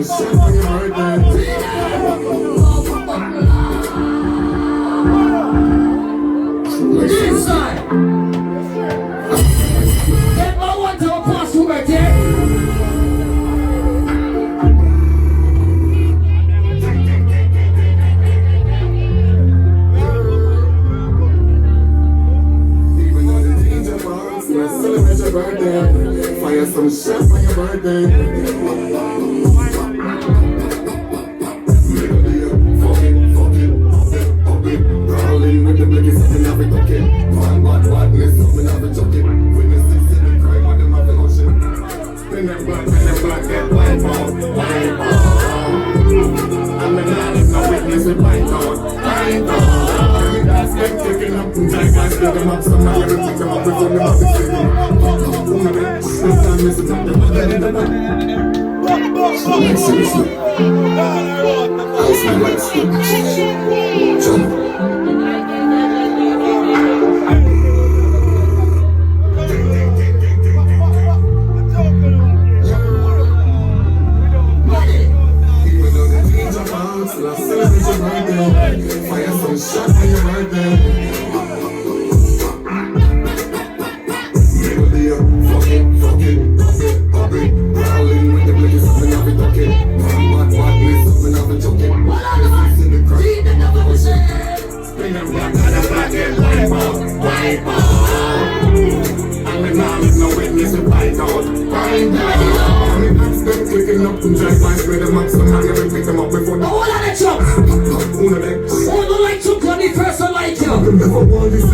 some shit on your birthday. Inside. Get my one to a pass to birthday. Even though the danger box, let's celebrate your birthday. Fire some shit on your birthday. With the blicky something I've been cooking. One badness, something I've been joking. Witnesses in the crime, what them have been ocean. Spin them black, get white ball, white ball. I'm an artist, no witness with white ball, white ball. Every last get taken up, and I can't get them up. Somehow every pick them up before them up the city. One of them, this time missing up, them dead in the back. Like seriously. Ice me like sweet. Jump. Let's celebrate your birthday. Fire some shot on your birthday. Maybe a fuck it, pop it. Rolling with the blicky, something I've been talking. Badness, something I've been joking. Witnesses in the crowd. Spin them black, get white ball. I'm an artist, no witness with white ball, white ball. Them clicking up and drive by, spread them up, somehow never pick them up before the All of the chop. Who know that? All the light took on the person like you. Never want this